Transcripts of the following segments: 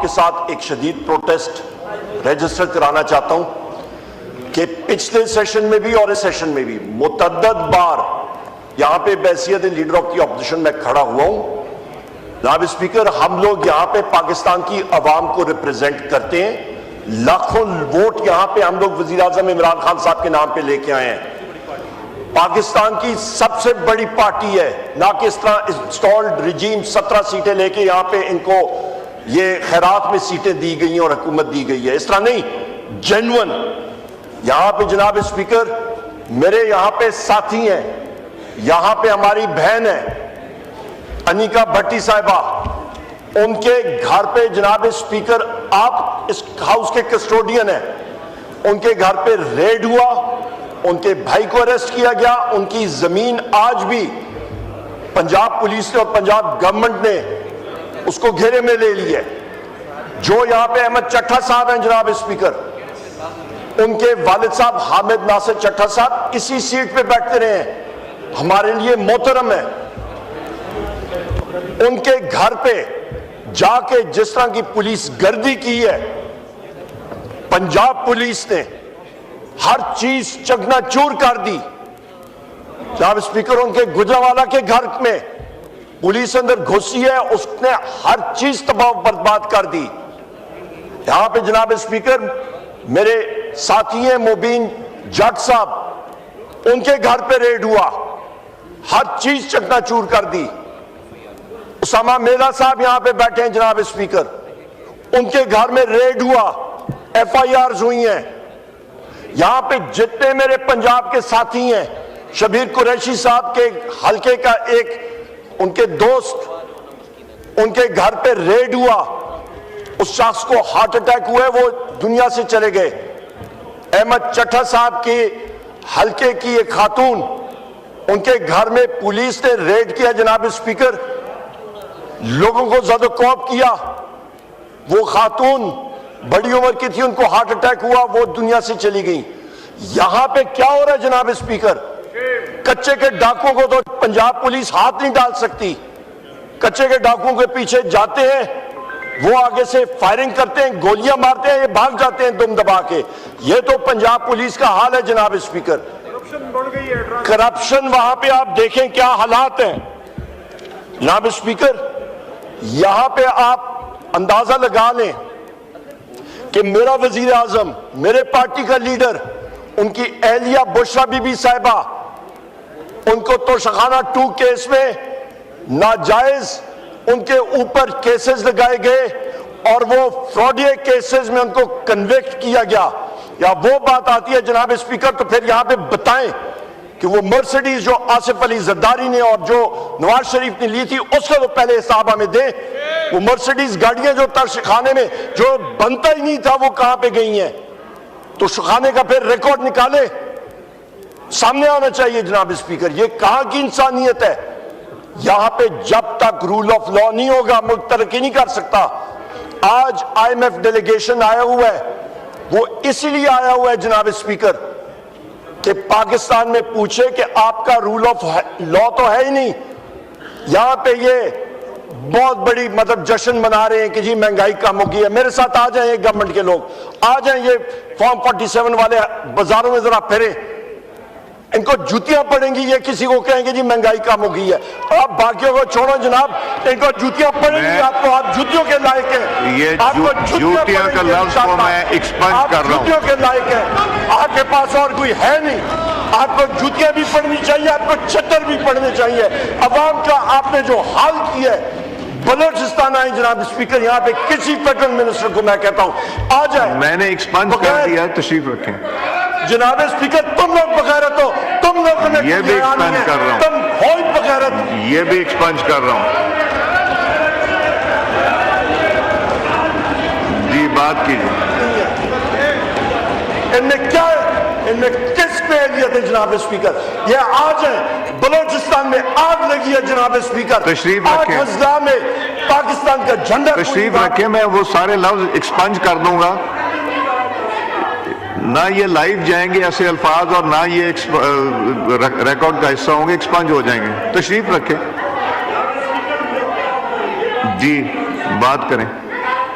آپ کے ساتھ ایک شدید پروٹیسٹ رجسٹر کرانا چاہتا ہوں کہ پچھلے سیشن میں بھی اور اس سیشن میں بھی متعدد بار یہاں پہ بحیثیت لیڈر آف دی اپوزیشن میں کھڑا ہوا ہوں. جناب اسپیکر, ہم لوگ یہاں پہ پاکستان کی عوام کو ریپریزنٹ کرتے ہیں. لاکھوں ووٹ یہاں پہ ہم لوگ وزیر اعظم عمران خان صاحب کے نام پہ لے کے آئے ہیں. پاکستان کی سب سے بڑی پارٹی ہے, نہ کہ اس طرح انسٹالڈ رجیم 17 سیٹیں لے کے یہاں پہ ان کو یہ خیرات میں سیٹیں دی گئی ہیں اور حکومت دی گئی ہے. اس طرح نہیں, جینون یہاں پہ جناب اسپیکر میرے یہاں پہ ساتھی ہیں, یہاں پہ ہماری بہن ہے انیکا بھٹی صاحبہ, ان کے گھر پہ جناب اسپیکر آپ اس ہاؤس کے کسٹوڈین ہیں, ان کے گھر پہ ریڈ ہوا, ان کے بھائی کو اریسٹ کیا گیا. ان کی زمین آج بھی پنجاب پولیس نے اور پنجاب گورنمنٹ نے اس کو گھیرے میں لے لی ہے. جو یہاں پہ احمد چٹھا صاحب ہیں جناب اسپیکر, ان کے والد صاحب حامد ناصر چٹھا صاحب اسی سیٹ پہ بیٹھتے رہے ہیں, ہمارے لیے محترم ہے. ان کے گھر پہ جا کے جس طرح کی پولیس گردی کی ہے, پنجاب پولیس نے ہر چیز چکنا چور کر دی. جناب اسپیکر, ان کے گجرانوالہ کے گھر میں پولیس اندر گھسی ہے, اس نے ہر چیز تباہ برباد کر دی. یہاں پہ جناب اسپیکر میرے ساتھی ہیں مبین جٹ صاحب, ان کے گھر پہ ریڈ ہوا, ہر چیز چکنا چور کر دی. اسامہ میلا صاحب یہاں پہ بیٹھے ہیں جناب اسپیکر, ان کے گھر میں ریڈ ہوا, ایف آئی آرز ہوئی ہیں. یہاں پہ جتنے میرے پنجاب کے ساتھی ہیں, شبیر قریشی صاحب کے حلقے کا ایک ان کے دوست, ان کے گھر پہ ریڈ ہوا, اس شخص کو ہارٹ اٹیک ہوئے, وہ دنیا سے چلے گئے. احمد چٹھا صاحب کے حلقے کی ایک خاتون, ان کے گھر میں پولیس نے ریڈ کیا جناب اسپیکر, لوگوں کو زد و کوب کیا. وہ خاتون بڑی عمر کی تھی, ان کو ہارٹ اٹیک ہوا, وہ دنیا سے چلی گئی. یہاں پہ کیا ہو رہا ہے جناب اسپیکر, کچے کے ڈاکوں کو تو پنجاب پولیس ہاتھ نہیں ڈال سکتی. کچے کے ڈاکوں کے پیچھے جاتے ہیں, وہ آگے سے فائرنگ کرتے ہیں, گولیاں مارتے ہیں, یہ بھاگ جاتے ہیں دم دبا کے. یہ تو پنجاب پولیس کا حال ہے جناب اسپیکر. کرپشن وہاں پہ آپ دیکھیں کیا حالات ہیں جناب اسپیکر. یہاں پہ آپ اندازہ لگا لیں کہ میرا وزیر اعظم, میرے پارٹی کا لیڈر, ان کی اہلیہ بشرا بی بی صاحبہ, ان کو توشخانہ 2 کیس میں ناجائز ان کے اوپر کیسز لگائے گئے اور وہ فراڈیے کیسز میں ان کو کنوکٹ کیا گیا. یا وہ بات آتی ہے جناب اسپیکر, تو پھر یہاں پہ بتائیں کہ وہ مرسیڈیز جو آصف علی زرداری نے اور جو نواز شریف نے لی تھی, اس کا وہ پہلے حساب ہمیں دیں. وہ مرسیڈیز گاڑیاں جو ترشخانے میں جو بنتا ہی نہیں تھا, وہ کہاں پہ گئی ہیں؟ تو شخانے کا پھر ریکارڈ نکالے, سامنے آنا چاہیے جناب اسپیکر. یہ کہاں کی انسانیت ہے؟ یہاں پہ جب تک رول آف لا نہیں ہوگا ملک ترقی نہیں کر سکتا. آج آئی ایم ایف ڈیلیگیشن آیا ہوا ہے, وہ اسی لیے آیا ہوا ہے جناب اسپیکر کہ پاکستان میں پوچھے کہ آپ کا رول آف لا تو ہے ہی نہیں. یہاں پہ یہ بہت بڑی جشن منا رہے ہیں کہ جی مہنگائی کم ہو گئی ہے. میرے ساتھ آ جائیں یہ گورنمنٹ کے لوگ, آ جائیں یہ فارم 47 والے بازاروں میں ذرا پھریں, ان کو جوتیاں پڑیں گی یہ کسی کو کہیں گے جی مہنگائی کم ہو گئی ہے. آپ باقیوں کو چھوڑو جناب, ان کو جوتیاں پڑیں گی. آپ کو, آپ جوتیوں کے لائق ہیں. یہ جوتیاں کا لفظ کو میں ایکسپنج کر رہا ہوں. جوتیوں کے لائق ہیں, آپ کے پاس اور کوئی ہے نہیں. آپ کو جوتیاں بھی پڑھنی چاہیے, آپ کو چھتر بھی پڑھنے چاہیے. عوام کا آپ نے جو حال کیا ہے, بلوچستان آئیں جناب اسپیکر, یہاں پہ کسی فیڈرل منسٹر کو میں کہتا ہوں آ جائیں. میں نے ایکسپنج کر دیا, تشریف رکھیں جناب اسپیکر. تم لوگ بغیرت ہو, تم لوگ نے یہ بھی ایکسپنج کر رہا ہوں, تم ہو ہی بغیرت. یہ بھی ایکسپنج کر رہا ہوں. جی بات کیجیے. ان میں کیا ہے, ان میں کس پہ اہلیت ہے جناب اسپیکر؟ یہ آج ہے بلوچستان میں آگ لگی ہے جناب اسپیکر. تشریف رکھیں. آج ہزلا میں پاکستان کا جھنڈا. تشریف رکھیں, میں وہ سارے لفظ ایکسپنج کر دوں گا. نہ یہ لائیو جائیں گے ایسے الفاظ, اور نہ یہ ریکارڈ کا حصہ ہوں گے, ایکسپنج ہو جائیں گے. تشریف رکھیں. جی بات کریں.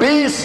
20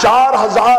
4000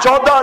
14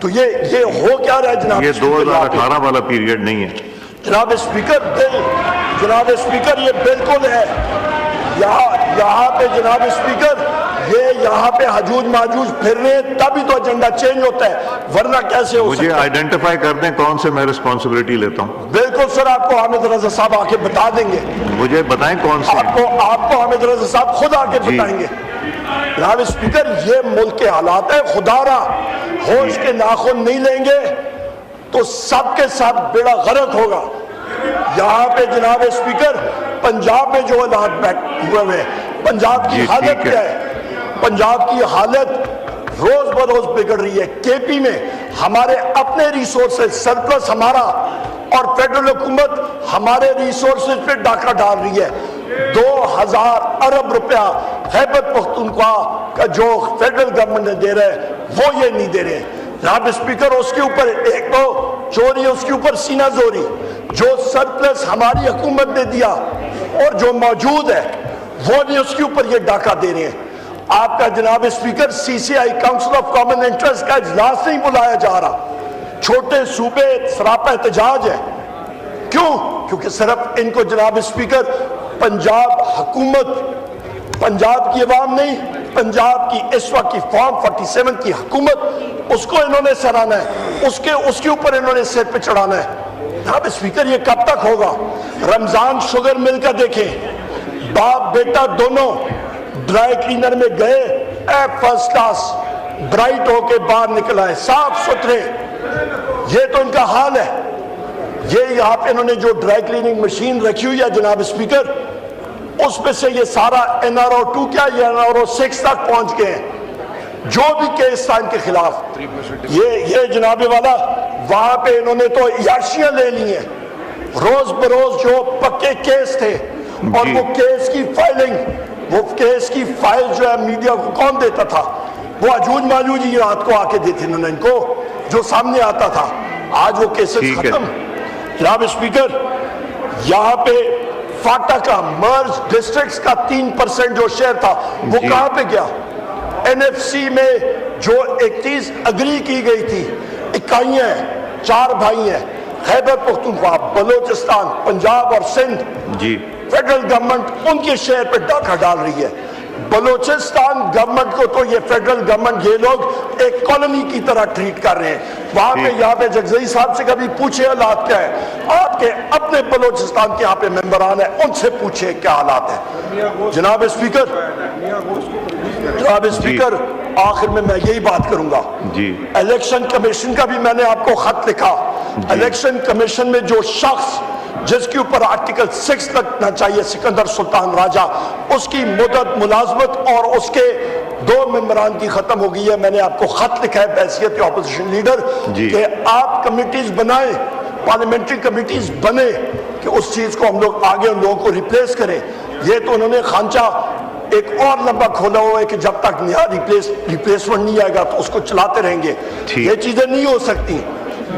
تو یہ ہو کیا رہا ہے جناب یہ اسپیکر؟ 2018 والا پیریڈ نہیں ہے جناب اسپیکر یہ بالکل ہے یہاں پہ جناب اسپیکر یہ یہاں پہ حجوج ماجوج پھر رہے ہیں تبھی تو ایجنڈا چینج ہوتا ہے ورنہ کیسے ہو مجھے سکتا ہے؟ آئیڈینٹیفائی کر دیں کون سے میں رسپانسبلٹی لیتا ہوں بالکل سر آپ کو حامد رضا صاحب آ کے بتا دیں گے مجھے بتائیں کون سے ہیں آپ کو حامد رضا صاحب خود آ کے بتائیں گے جناب اسپیکر یہ ملک کے حالات ہیں خدا را ہوش کے ناخن نہیں لیں گے تو سب کے ساتھ بیڑا غرق ہوگا یہاں پہ جناب اسپیکر پنجاب میں جو حالات ہوئے ہیں پنجاب کی حالت کیا ہے پنجاب کی حالت روز بروز بگڑ رہی ہے کے پی میں ہمارے اپنے ریسورسز سرپلس ہمارا اور فیڈرل حکومت ہمارے ریسورسز پہ ڈاکہ ڈال رہی ہے 2000 ارب روپیہ خیبر پختونخوا کا جو فیڈرل گورنمنٹ نے دے رہے ہیں وہ یہ نہیں دے رہے ہیں جناب اسپیکر اس کے اوپر ایک تو چوری اس کے اوپر سینہ زوری جو سرپلس ہماری حکومت نے دیا اور جو موجود ہے وہ بھی اس کے اوپر یہ ڈاکہ دے رہے ہیں آپ کا جناب speaker C C I council of common interest کا اجلاس نہیں بلایا جا رہا چھوٹے صوبے سراپا احتجاج ہے کیوں؟ کیونکہ صرف ان کو جناب اسپیکر پنجاب حکومت پنجاب کی عوام نہیں پنجاب کی اس وقت کی فارم 47 کی حکومت اس کو انہوں نے سرانا ہے اس کے اوپر انہوں نے سر پہ چڑھانا ہے جناب اسپیکر یہ کب تک ہوگا؟ رمضان شوگر مل کا دیکھیں باپ بیٹا دونوں ڈرائی کلینر میں گئے فرسٹ کلاس برائٹ ہو کے باہر نکل آئے صاف ستھرے یہ تو ان کا حال ہے یہ یہاں پہ انہوں نے جو ڈرائی کلیننگ مشین رکھی ہوئی ہے جناب اسپیکر اس میں سے یہ سارا NRO2 کیا یہ NRO6 تک پہنچ گئے ہیں جو بھی کیس تھا ان کے خلاف یہ جناب والا وہاں پہ انہوں نے تو عیاشیاں لے لی ہیں روز بروز جو پکے کیس تھے اور وہ کیس کی فائلنگ وہ کیس کی فائل جو ہے میڈیا کو کون دیتا تھا وہ حجوج ماجوج ہی رات کو آ کے دیتے انہوں نے ان کو جو سامنے آتا تھا آج وہ کیسز ختم جناب اسپیکر یہاں پہ فاٹا کا مرج ڈسٹرکٹس کا 3% جو شیئر تھا وہ کہاں پہ گیا NFC میں جو ایک چیز اگری کی گئی تھی اکائیاں ہیں 4 بھائی ہیں خیبر پختونخوا بلوچستان پنجاب اور سندھ فیڈرل گورنمنٹ ان کے شہر پہ ڈاکہ ڈال رہی ہے بلوچستان گورنمنٹ کو تو یہ فیڈرل گورنمنٹ یہ لوگ ایک کالونی کی طرح ٹریٹ کر رہے ہیں وہاں پہ یہاں پہ جگزئی صاحب سے کبھی پوچھے حالات کیا ہے آپ کے اپنے بلوچستان کے یہاں پہ ممبران ہیں ان سے پوچھے کیا حالات ہیں جناب اسپیکر آخر میں یہی بات کروں گا الیکشن کمیشن کا بھی میں نے آپ کو خط لکھا الیکشن کمیشن میں جو شخص جس کے اوپر آرٹیکل 6 لگنا چاہیے سکندر سلطان راجہ اس کی مدت ملازمت اور اس کے 2 ممبران کی ختم ہو گئی ہے میں نے آپ کو خط لکھا ہے بحیثیت اپوزیشن لیڈر کہ آپ کمیٹیز بنائیں پارلیمنٹری کمیٹیز بنے کہ اس چیز کو ہم لوگ آگے ان لوگوں کو ریپلیس کریں یہ تو انہوں نے خانچہ ایک اور لمبا کھولا ہوا ہے کہ جب تک نیا ریپلیسمنٹ نہیں آئے گا تو اس کو چلاتے رہیں گے یہ چیزیں نہیں ہو سکتی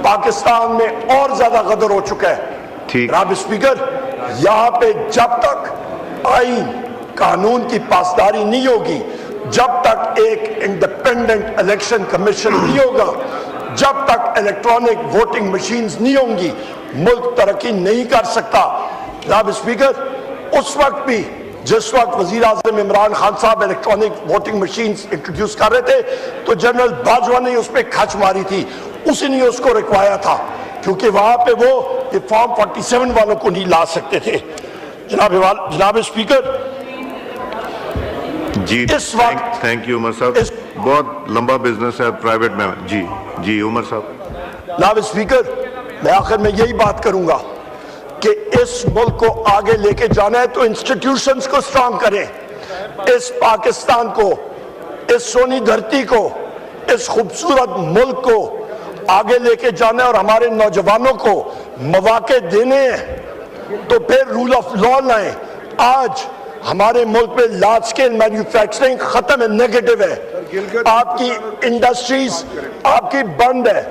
پاکستان میں اور زیادہ غدر ہو چکا ہے جناب اسپیکر یہاں پہ جب تک آئین قانون کی پاسداری نہیں ہوگی جب تک ایک انڈیپینڈنٹ الیکشن کمیشن نہیں ہوگا جب تک الیکٹرانک ووٹنگ مشینز نہیں ہوں گی ملک ترقی نہیں کر سکتا جناب اسپیکر اس وقت بھی جس وقت وزیر اعظم عمران خان صاحب الیکٹرانک ووٹنگ مشینز انٹروڈیوس کر رہے تھے تو جنرل باجوہ نے اس پہ کھچ ماری تھی اسی نے اس کو رکوایا تھا کیونکہ وہاں پہ وہ فارم 47 والوں کو نہیں لا سکتے تھے جناب اسپیکر اس وقت تھینک یو عمر صاحب بہت لمبا بزنس ہے پرائیویٹ میں جی عمر صاحب جناب اسپیکر میں آخر میں یہی بات کروں گا کہ اس ملک کو آگے لے کے جانا ہے تو انسٹیٹیوشنز کو سٹرانگ کریں اس پاکستان کو اس سونی دھرتی کو اس خوبصورت ملک کو آگے لے کے جانا ہے اور ہمارے نوجوانوں کو مواقع دینے ہیں تو پھر رول آف لا لائیں آج ہمارے ملک میں لارج سکیل مینوفیکچرنگ ختم ہے نیگیٹو ہے آپ کی انڈسٹریز آپ کی بند ہے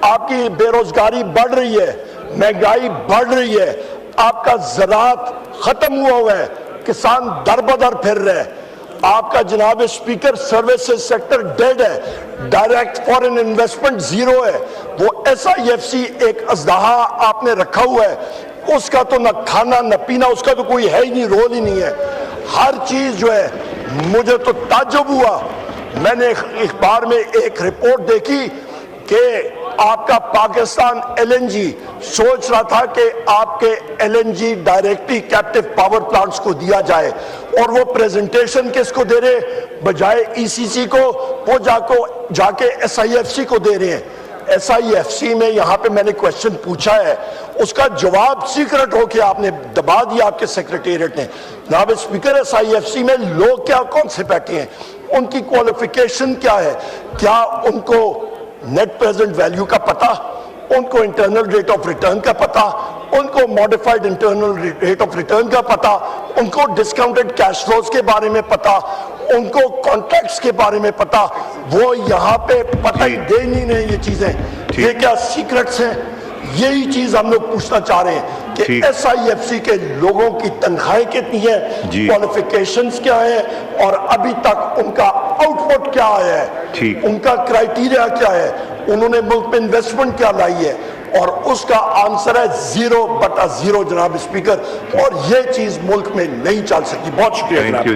آپ کی بے روزگاری بڑھ رہی ہے مہنگائی بڑھ رہی ہے آپ کا زراعت ختم ہوا ہے کسان در بدر پھر رہے آپ کا جناب اسپیکر سروسز سیکٹر ڈیڈ ہے, ڈائریکٹ فورن انویسٹمنٹ زیرو ہے. وہ SIFC ایک ازدہا آپ نے رکھا ہوا ہے, اس کا تو نہ کھانا نہ پینا, اس کا تو کوئی ہے ہی نہیں, رول ہی نہیں ہے. ہر چیز جو ہے, مجھے تو تعجب ہوا, میں نے اخبار میں ایک رپورٹ دیکھی کہ آپ کا پاکستان LNG سوچ رہا تھا کہ آپ کے LNG directly captive power plants کو دیا جائے, اور وہ پریزنٹیشن کس کو دے رہے, بجائے ECC کو, وہ جا کے SIFC کو دے رہے ہیں. SIFC میں یہاں پہ میں نے کوشچن پوچھا ہے, اس کا جواب سیکرٹ ہو کے آپ نے دبا دیا آپ کے سیکریٹریٹ نے. جناب اسپیکر, SIFC میں لوگ کیا کون سے بیٹھے ہیں, ان کی کوالیفیکیشن کیا ہے, کیا ان کو نیٹ پریزنٹ ویلیو کا پتہ, ان کو انٹرنل ریٹ آف ریٹرن کا پتہ, ان کو modified internal rate of return کا پتہ, ان کو ڈسکاؤنٹڈ کیش فلوز کے بارے میں پتہ, ان کو کانٹریکٹس کے بارے میں پتہ, وہ یہاں پہ پتہ ہی دے نہیں رہے یہ چیزیں. یہ کیا سیکرٹس ہیں؟ یہی چیز ہم لوگ پوچھنا چاہ رہے ہیں کہ SIFC کے لوگوں کی تنخواہیں کتنی ہیں, کوالیفیکیشنز کیا ہیں, اور ابھی تک ان کا آؤٹ پٹ کیا آیا ہے, ان کا کرائیٹیریا کیا ہے, انہوں نے ملک میں انویسٹمنٹ کیا لائی ہے, اور اس کا آنسر ہے 0/0 جناب اسپیکر, اور یہ چیز ملک میں نہیں چل سکتی. بہت شکریہ جناب.